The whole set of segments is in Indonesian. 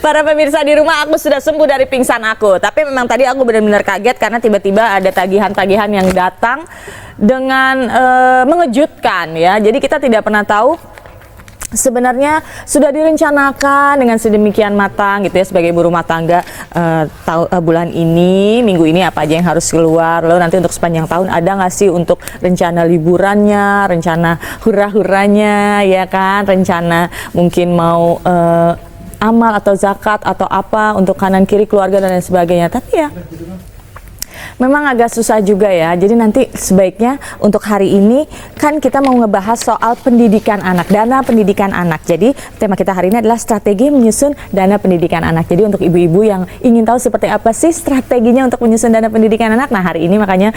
Para pemirsa di rumah, aku sudah sembuh dari pingsan aku. Tapi memang tadi aku benar-benar kaget karena tiba-tiba ada tagihan-tagihan yang datang dengan mengejutkan ya. Jadi kita tidak pernah tahu sebenarnya sudah direncanakan dengan sedemikian matang gitu ya sebagai ibu rumah tangga, bulan ini, minggu ini apa aja yang harus keluar, lalu nanti untuk sepanjang tahun ada nggak sih untuk rencana liburannya, rencana hura-huranya ya kan, rencana mungkin mau amal atau zakat atau apa untuk kanan kiri keluarga dan lain sebagainya. Tapi ya memang agak susah juga ya. Jadi nanti sebaiknya untuk hari ini kan kita mau ngebahas soal pendidikan anak, dana pendidikan anak. Jadi tema kita hari ini adalah strategi menyusun dana pendidikan anak. Jadi untuk ibu-ibu yang ingin tahu seperti apa sih strateginya untuk menyusun dana pendidikan anak, nah hari ini makanya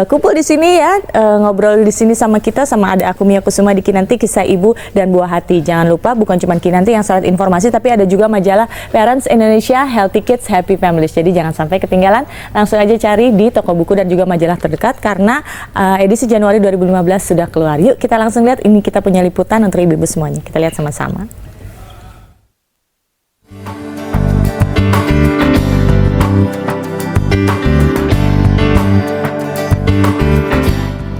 kumpul di sini ya, ngobrol di sini sama kita, sama ada aku Mia Kusuma di Kinanti, Kisah Ibu dan Buah Hati. Jangan lupa bukan cuma Kinanti yang syarat informasi, tapi ada juga majalah Parents Indonesia, Healthy Kids, Happy Families. Jadi jangan sampai ketinggalan, langsung aja cari di toko buku dan juga majalah terdekat karena edisi Januari 2015 sudah keluar. Yuk kita langsung lihat, ini kita punya liputan untuk ibu-ibu semuanya. Kita lihat sama-sama.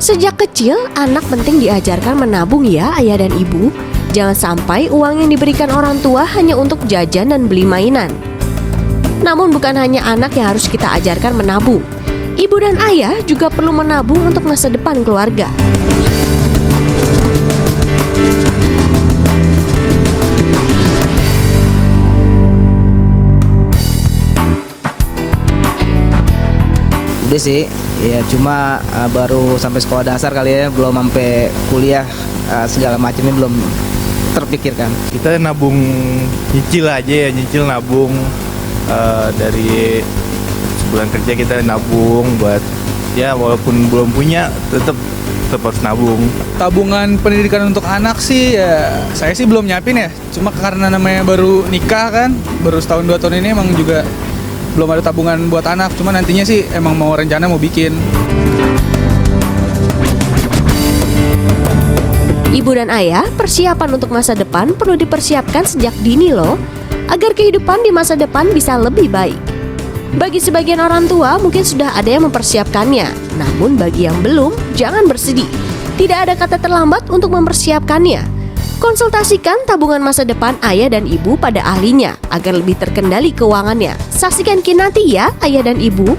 Sejak kecil, anak penting diajarkan menabung ya ayah dan ibu. Jangan sampai uang yang diberikan orang tua hanya untuk jajan dan beli mainan. Namun bukan hanya anak yang harus kita ajarkan menabung. Ibu dan ayah juga perlu menabung untuk masa depan keluarga. Udah sih, ya cuma baru sampai sekolah dasar kali ya, belum sampai kuliah, segala macamnya belum terpikirkan. Kita nabung nyicil aja ya, nyicil nabung dari sebulan kerja kita nabung buat ya walaupun belum punya tetap harus nabung. Tabungan pendidikan untuk anak sih ya saya sih belum nyiapin ya, cuma karena namanya baru nikah kan, baru setahun 2 tahun ini emang juga belum ada tabungan buat anak, cuma nantinya sih emang mau rencana mau bikin. Ibu dan ayah, persiapan untuk masa depan perlu dipersiapkan sejak dini loh, agar kehidupan di masa depan bisa lebih baik. Bagi sebagian orang tua mungkin sudah ada yang mempersiapkannya, namun bagi yang belum, jangan bersedih. Tidak ada kata terlambat untuk mempersiapkannya. Konsultasikan tabungan masa depan ayah dan ibu pada ahlinya agar lebih terkendali keuangannya. Saksikan Kinanti ya, ayah dan ibu.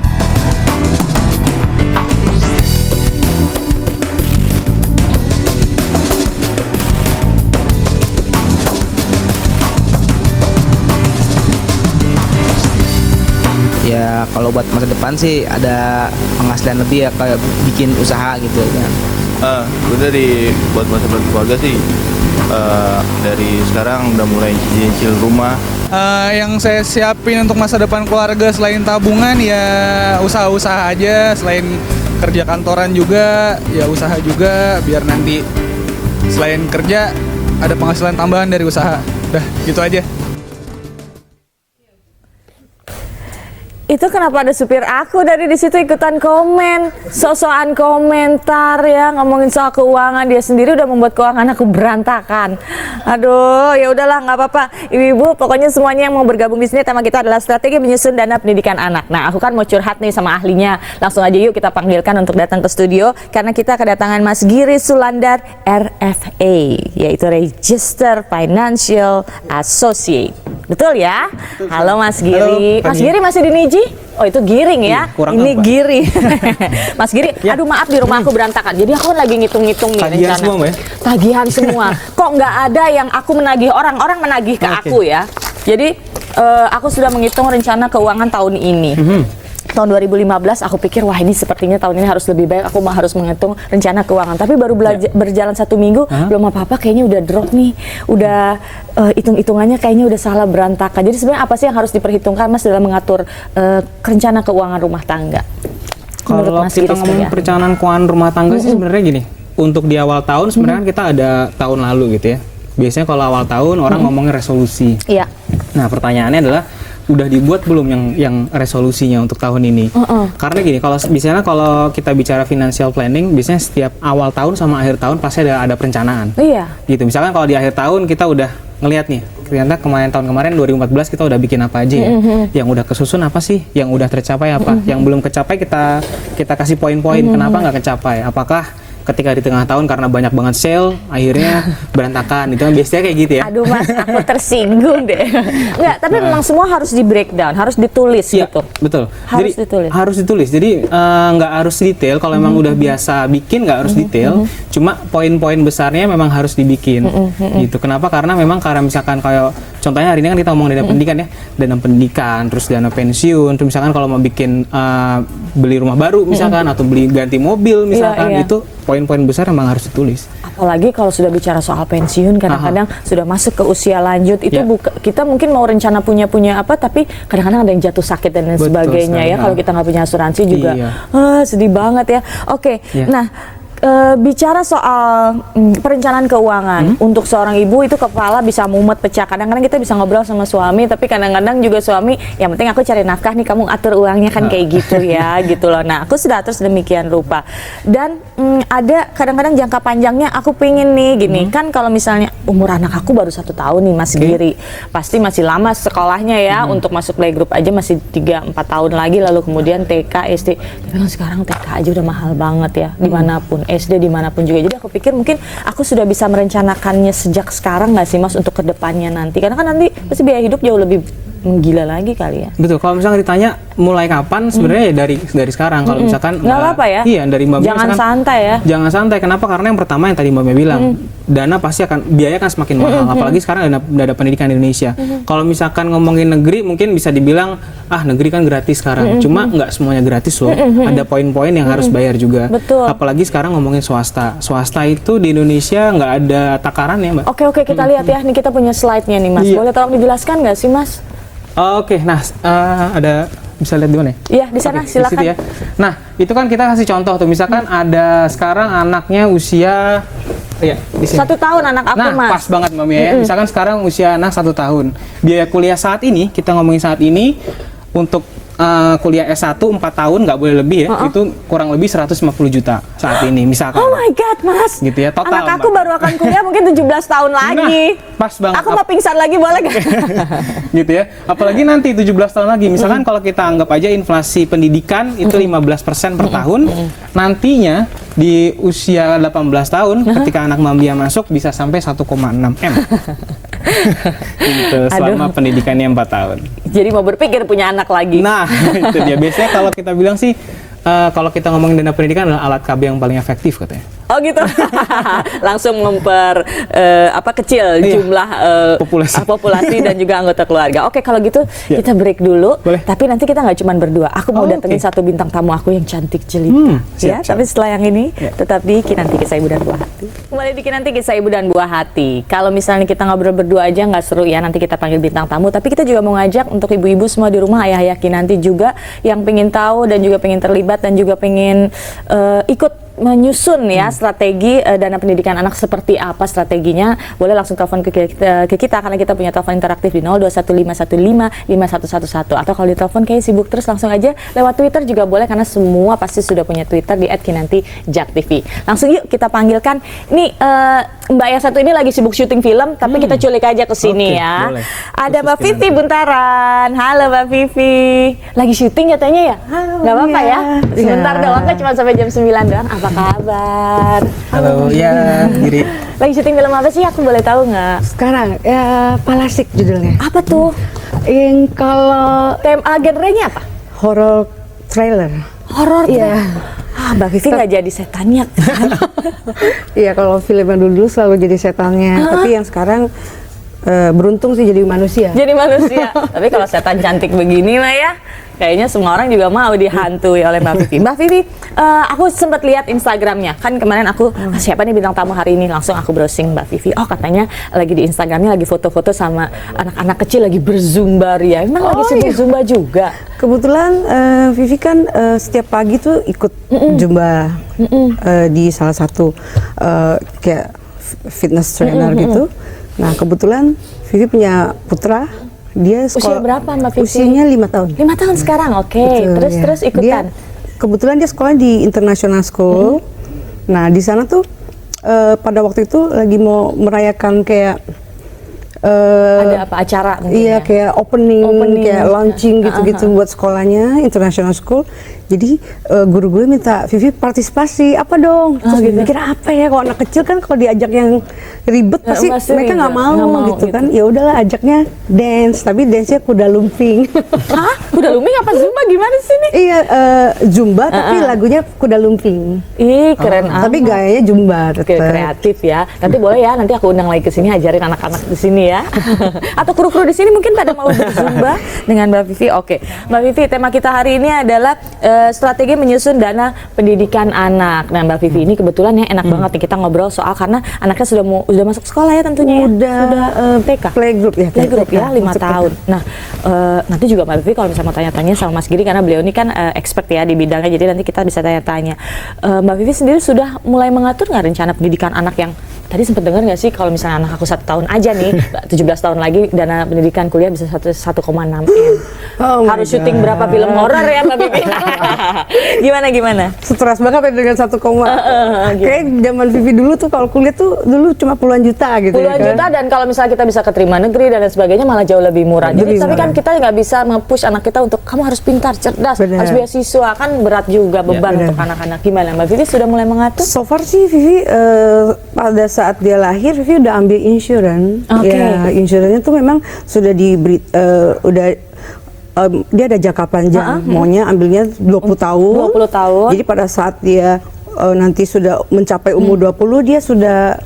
Ya kalau buat masa depan sih ada penghasilan lebih ya, kayak bikin usaha gitu kan. Gue buat masa depan keluarga sih, dari sekarang udah mulai nyicil rumah. Yang saya siapin untuk masa depan keluarga selain tabungan ya usaha-usaha aja, selain kerja kantoran juga ya usaha juga, biar nanti selain kerja ada penghasilan tambahan dari usaha. Dah gitu aja. Itu kenapa ada supir aku dari di situ ikutan komen, sosokan komentar ya, ngomongin soal keuangan, dia sendiri udah membuat keuangan aku berantakan. Aduh, ya udahlah nggak apa-apa. Ibu-ibu, pokoknya semuanya yang mau bergabung di sini, tema kita adalah strategi menyusun dana pendidikan anak. Nah, aku kan mau curhat nih sama ahlinya. Langsung aja yuk kita panggilkan untuk datang ke studio karena kita kedatangan Mas Giri Sulandar RFA, yaitu Register Financial Associate. Betul ya? Halo Mas Giri. Halo, Mas Giri masih di Niji? Oh itu giring ya, ini apa? Giri. Mas Giri, aduh maaf di rumah aku berantakan. Jadi aku lagi ngitung-ngitung nih Tagihan rencana. semua, ya? Tagihan semua. Kok nggak ada yang aku menagih, orang-orang menagih ke aku ya. Jadi aku sudah menghitung rencana keuangan tahun ini. Tahun 2015 aku pikir wah ini sepertinya tahun ini harus lebih baik, aku harus menghitung rencana keuangan. Tapi baru berjalan 1 minggu belum apa-apa, kayaknya udah drop nih, udah hitung-hitungannya kayaknya udah salah, berantakan. Jadi sebenarnya apa sih yang harus diperhitungkan Mas dalam mengatur rencana keuangan rumah tangga? Kalau kita ngomongin perencanaan keuangan rumah tangga sih sebenarnya gini, untuk di awal tahun sebenarnya kita ada tahun lalu gitu ya. Biasanya kalau awal tahun orang ngomongin resolusi. Iya. Nah pertanyaannya adalah udah dibuat belum yang resolusinya untuk tahun ini? Karena gini, kalau kita bicara financial planning, biasanya setiap awal tahun sama akhir tahun pasti ada perencanaan. Iya. Gitu. Misalkan kalau di akhir tahun kita udah ngelihat nih ternyata tahun kemarin 2014 kita udah bikin apa aja ya. Yang udah kesusun apa sih? Yang udah tercapai apa? Yang belum kecapai kita kasih poin-poin kenapa nggak kecapai? Apakah ketika di tengah tahun karena banyak banget sale akhirnya berantakan, itu kan biasanya kayak gitu ya. Aduh Mas, aku tersinggung deh. Enggak, tapi memang semua harus di breakdown, harus ditulis Iya, gitu. betul. Harus ditulis. Harus ditulis. Jadi nggak harus detail. Kalau emang udah biasa bikin nggak harus detail. Cuma poin-poin besarnya memang harus dibikin. Gitu. Kenapa? Karena misalkan kayak contohnya hari ini kan kita ngomong dana pendidikan ya, dana pendidikan, terus dana pensiun. Terus misalkan kalau mau bikin beli rumah baru misalkan atau beli ganti mobil misalkan, Iya. itu poin-poin besar emang harus ditulis. Apalagi kalau sudah bicara soal pensiun, kadang-kadang sudah masuk ke usia lanjut itu Ya. kita mungkin mau rencana punya apa, tapi kadang-kadang ada yang jatuh sakit dan lain Betul sebagainya sekali. ya. Kalau kita nggak punya asuransi juga, Iya. sedih banget ya. Oke, Ya. nah. Bicara soal perencanaan keuangan untuk seorang ibu itu kepala bisa mumet pecah. Kadang-kadang kita bisa ngobrol sama suami, tapi kadang-kadang juga suami yang penting aku cari nafkah nih, kamu atur uangnya kan kayak gitu ya, gitu loh. Nah, aku sudah atur sedemikian rupa. Dan ada kadang-kadang jangka panjangnya aku pingin nih gini, kan kalau misalnya umur anak aku baru 1 tahun nih, Mas Giri, pasti masih lama sekolahnya ya, untuk masuk playgroup aja masih 3-4 tahun lagi, lalu kemudian TK, SD. Tapi kan sekarang TK aja udah mahal banget ya, dimanapun. SD dimanapun juga. Jadi aku pikir mungkin aku sudah bisa merencanakannya sejak sekarang nggak sih Mas untuk kedepannya nanti, karena kan nanti pasti biaya hidup jauh lebih gila lagi kali ya. Betul. Kalau misalnya ditanya mulai kapan, sebenarnya ya dari sekarang. Kalau misalkan Nggak apa-apa ya. Iya, dari Mbak Mia Jangan misalkan, santai ya. Jangan santai. Kenapa? Karena yang pertama yang tadi Mbak Mia bilang, dana pasti biaya kan semakin mahal. Apalagi sekarang dana pendidikan di Indonesia. Kalau misalkan ngomongin negeri, mungkin bisa dibilang negeri kan gratis sekarang. Cuma nggak semuanya gratis loh. Ada poin-poin yang harus bayar juga. Betul. Apalagi sekarang ngomongin swasta. Swasta itu di Indonesia nggak ada takaran ya, Mbak. Oke, kita lihat ya. Nih kita punya slide-nya nih Mas. Iya. Boleh tolong dijelaskan nggak sih Mas? Oke, nah ada bisa lihat di mana ya? Iya, di sana, Oke, di silakan. situ ya. Nah, itu kan kita kasih contoh tuh. Misalkan ada sekarang anaknya usia di sini. 1 tahun anak aku Nah, Mas. pas banget Mbak Mia ya. Misalkan sekarang usia anak 1 tahun. Biaya kuliah saat ini, kita ngomongin saat ini untuk kuliah S1 4 tahun nggak boleh lebih ya. Itu kurang lebih 150 juta saat ini misalkan. Oh my God, Mas. Gitu ya, total, Anak aku Mbak. baru akan kuliah mungkin 17 tahun lagi. Nah, pas banget. Aku mau pingsan lagi boleh gak? Gitu ya. Apalagi nanti 17 tahun lagi. Misalkan kalau kita anggap aja inflasi pendidikan itu 15% per tahun, nantinya di usia 18 tahun ketika anak Mbak Mia masuk bisa sampai 1,6 M. Gitu, selama pendidikannya 4 tahun. Jadi mau berpikir punya anak lagi. Nah, itu dia. Biasanya kalau kita bilang sih, kalau kita ngomongin dana pendidikan adalah alat KB yang paling efektif katanya. Oh gitu. Langsung kecil Iya. jumlah populasi dan juga anggota keluarga. Oke, kalau gitu Ya. kita break dulu. Boleh. Tapi nanti kita nggak cuma berdua. Aku mau Oh, datengin oke. satu bintang tamu aku yang cantik jelita. siap, Ya, siap. tapi setelah yang ini Ya. tetap di Kinanti Kisah Ibu dan Buah Hati. Kembali di Kinanti Kisah Ibu dan Buah Hati. Kalau misalnya kita ngobrol berdua aja nggak seru ya, nanti kita panggil bintang tamu. Tapi kita juga mau ngajak untuk ibu-ibu semua di rumah, ayah-ayah Kinanti juga yang pengen tahu dan juga pengen terlibat dan juga pengen ikut menyusun ya strategi dana pendidikan anak seperti apa strateginya, boleh langsung telepon ke kita karena kita punya telepon interaktif di 0215155111 atau kalau ditelepon kayak sibuk terus langsung aja lewat Twitter juga boleh karena semua pasti sudah punya Twitter di @kinanti_jak_tv. Langsung yuk kita panggilkan. Nih Mbak yang satu ini lagi sibuk syuting film tapi kita culik aja ke sini Oke, ya. boleh. Ada Mbak Khusus Vivi Buntaran. Halo Mbak Vivi. Lagi syuting katanya ya? Halo, Nggak apa-apa iya. ya? Sebentar Iya. doang kan cuma sampai jam 9 doang. Apa kabar? Halo, ya, Giri. Lagi syuting film apa sih? Aku boleh tahu nggak? Sekarang ya Palasik judulnya. Apa tuh? Yang kalau Tema genrenya apa? horror trailer. Horor. Iya. Mbak Vivi nggak jadi setannya kan? Iya, kalau film yang dulu selalu jadi setannya, tapi yang sekarang beruntung sih jadi manusia. Jadi manusia. Tapi kalau setan cantik begini mah ya, kayaknya semua orang juga mau dihantui oleh Mbak Vivi. Mbak Vivi, aku sempat lihat Instagramnya. Kan kemarin aku, siapa nih bintang tamu hari ini? Langsung aku browsing Mbak Vivi. Oh katanya lagi di Instagramnya lagi foto-foto sama anak-anak kecil lagi berzumba ya. Emang lagi sibuk zumba juga? Kebetulan Vivi kan setiap pagi tuh ikut zumba di salah satu kayak fitness trainer gitu. Nah kebetulan Vivi punya putra, dia Usia berapa Mbak Vivi? Usianya 5 tahun. 5 tahun sekarang, oke. Betul, Terus ya. terus ikutan. Kebetulan dia sekolah di International School. Nah di sana tuh pada waktu itu lagi mau merayakan kayak Ada apa acara mungkin Iya, ya? kayak opening, kayak launching gitu-gitu buat sekolahnya, international school. Jadi guru-guru minta Vivi partisipasi, apa dong? Terus mikir apa ya, kalau anak kecil kan kalau diajak yang ribet pasti Pasti mereka nggak nggak mau, mau gitu gitu. kan. Ya udahlah ajaknya dance, tapi dance-nya kuda lumping. Hah? Kuda lumping apa Zumba gimana sih nih? Iya, Zumba tapi lagunya kuda lumping. Ih, keren amat. Tapi gayanya Zumba Oke, tetap. kreatif ya. Nanti boleh ya, nanti aku undang lagi ke sini ajarin anak-anak di sini ya. Atau kru-kru di sini mungkin pada mau berzumba dengan Mbak Vivi. Oke, Mbak Vivi, tema kita hari ini adalah strategi menyusun dana pendidikan anak. Nah, Mbak Vivi ini kebetulan ya enak banget nih kita ngobrol soal karena anaknya sudah masuk sekolah ya tentunya. Udah, sudah TK. Playgroup ya. Playgroup ya, 5 Masuk tahun. Nah, nanti juga Mbak Vivi kalau misalnya mau tanya-tanya sama Mas Giri karena beliau ini kan expert ya di bidangnya, jadi nanti kita bisa tanya-tanya. Mbak Vivi sendiri sudah mulai mengatur nggak rencana pendidikan anak yang tadi sempat dengar nggak sih kalau misalnya anak aku 1 tahun aja nih, 17 tahun lagi dana pendidikan kuliah bisa 1,6 M. Oh my Harus syuting God. berapa film horor ya Mbak Vivi? Gimana? Stres banget ya dengan 1 koma. Kayak zaman Vivi dulu tuh kalau kuliah tuh dulu cuma puluhan juta gitu Puluhan ya kan. juta, dan kalau misalnya kita bisa keterima negeri dan lain sebagainya malah jauh lebih murah. Jadi Lebih tapi kan murah. kita nggak bisa nge-push anak kita untuk kamu harus pintar, cerdas, Benar. harus beasiswa, kan berat juga beban benar. untuk anak-anak. Gimana Mbak Vivi sudah mulai mengatur? So far sih Vivi pada saat dia lahir Vivi udah ambil insurance. Oke. Ya, insurance tuh memang sudah diberi dia ada jangka panjang. Maunya ambilnya 20 tahun. 20 tahun. Jadi pada saat dia nanti sudah mencapai umur 20 dia sudah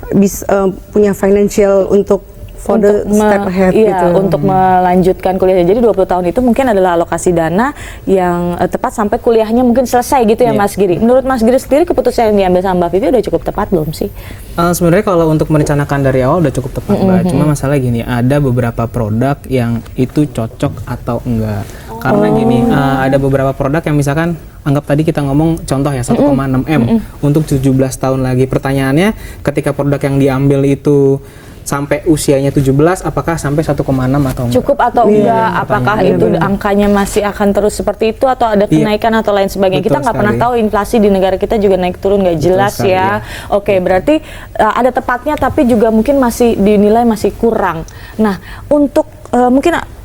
bisa punya financial untuk for the step ahead iya, gitu. untuk melanjutkan kuliahnya. Jadi 20 tahun itu mungkin adalah alokasi dana yang tepat sampai kuliahnya mungkin selesai gitu ya Iya. Mas Giri. Menurut Mas Giri sendiri keputusan yang diambil sama Mbak Vivi udah cukup tepat belum sih? Sebenarnya kalau untuk merencanakan dari awal udah cukup tepat, Mbak. Cuma masalah gini, ada beberapa produk yang itu cocok atau enggak. Karena gini, ada beberapa produk yang misalkan anggap tadi kita ngomong contoh ya 1,6 M untuk 17 tahun lagi. Pertanyaannya ketika produk yang diambil itu sampai usianya 17, apakah sampai 1,6 atau enggak? Cukup atau enggak? Apakah pertanyaan. itu angkanya masih akan terus seperti itu atau ada Iya. kenaikan atau lain sebagainya? Betul Kita nggak pernah sekali. tahu, inflasi di negara kita juga naik turun nggak jelas sekali, ya. Oke, berarti ada tepatnya tapi juga mungkin masih dinilai masih kurang. Nah, untuk mungkin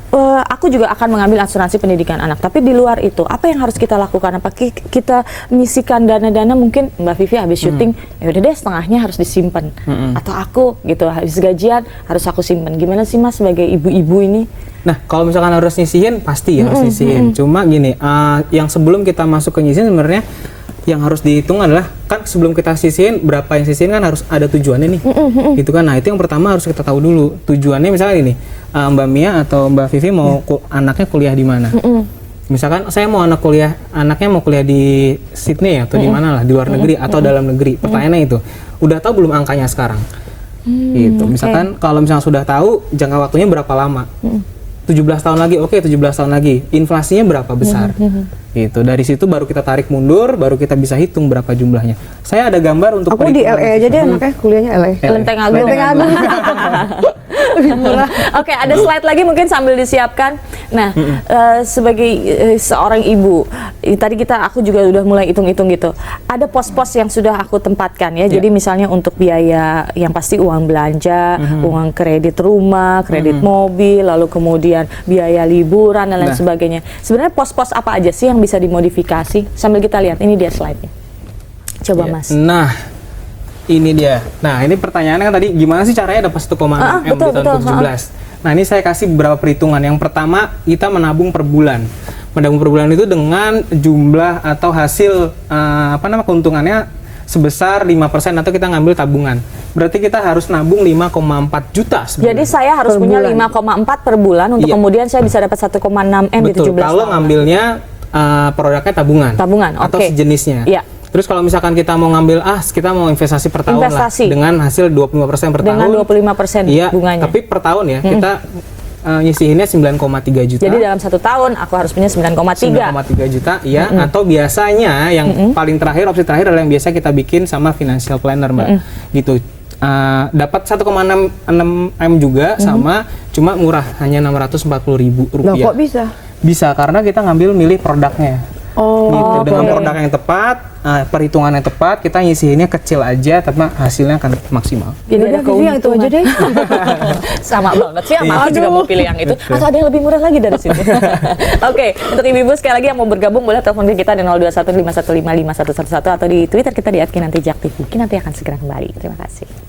aku juga akan mengambil asuransi pendidikan anak. Tapi di luar itu, apa yang harus kita lakukan? Apa kita menyisikan dana-dana mungkin Mbak Vivi habis syuting, ya udah deh setengahnya harus disimpan. Atau aku gitu habis gajian harus aku simpan. Gimana sih Mas sebagai ibu-ibu ini? Nah, kalau misalkan harus nyisihin, pasti ya harus nyisihin. Cuma gini, yang sebelum kita masuk ke nyisihin sebenarnya yang harus dihitung adalah kan sebelum kita sisihin berapa yang sisihin kan harus ada tujuannya nih, gitu kan. Nah itu yang pertama harus kita tahu dulu tujuannya. Misalnya ini Mbak Mia atau Mbak Vivi mau anaknya kuliah di mana? Misalkan saya mau anaknya mau kuliah di Sydney atau di mana lah, di luar negeri atau dalam negeri. Pertanyaannya itu, udah tahu belum angkanya sekarang? Gitu. Misalkan kalau misalnya sudah tahu jangka waktunya berapa lama? 17 tahun lagi, oke 17 tahun lagi. Inflasinya berapa besar? Gitu. Dari situ baru kita tarik mundur, baru kita bisa hitung berapa jumlahnya. Saya ada gambar untuk Aku di perhitungan. LA aja deh anaknya kuliahnya LA. Lenteng Agung. Lenteng Agung. Oke, ada slide lagi mungkin sambil disiapkan. Nah, sebagai seorang ibu, tadi aku juga udah mulai hitung-hitung gitu. Ada pos-pos yang sudah aku tempatkan ya. Jadi misalnya untuk biaya yang pasti uang belanja, uang kredit rumah, kredit mobil, lalu kemudian biaya liburan dan lain sebagainya. Sebenarnya pos-pos apa aja sih yang bisa dimodifikasi? Sambil kita lihat, ini dia slide-nya. Coba Mas. Nah, ini dia. Nah, ini pertanyaannya kan tadi gimana sih caranya dapat 1,6 M betul, di tahun betul, 17? Nah, ini saya kasih beberapa perhitungan. Yang pertama, kita menabung per bulan. Menabung per bulan itu dengan jumlah atau hasil keuntungannya sebesar 5% atau kita ngambil tabungan. Berarti kita harus nabung 5,4 juta sebenarnya. Jadi saya harus punya 5,4 per bulan untuk kemudian saya bisa dapat 1,6 M di 17 Betul, kalau tahun. ngambilnya produknya tabungan. Tabungan, atau oke. sejenisnya. Iya. Terus kalau misalkan kita mau ngambil kita mau investasi per tahun Investasi. lah dengan hasil 25% per Dengan tahun. 25% Iya, bunganya. tapi per tahun ya kita nyisihinnya 9,3 juta. Jadi dalam 1 tahun aku harus punya 9,3. 9,3 juta, iya. Atau biasanya yang paling terakhir, opsi terakhir adalah yang biasa kita bikin sama financial planner, Mbak. Gitu. Dapat 1,6 M juga sama, cuma murah, hanya 640.000 Loh rupiah. kok bisa? Bisa karena kita milih produknya. gitu. Dengan produk yang tepat, perhitungan yang tepat, kita nyisihinnya kecil aja, tapi hasilnya akan maksimal. Jadi Udah, ada Vivi, yang itu aja deh. Sama banget sih, aku juga mau pilih yang itu. Atau ada yang lebih murah lagi dari situ. Oke, untuk ibu-ibu sekali lagi yang mau bergabung boleh telepon ke kita di 0215155111 atau di Twitter kita di @kinantijaktv. Kinanti akan segera kembali. Terima kasih.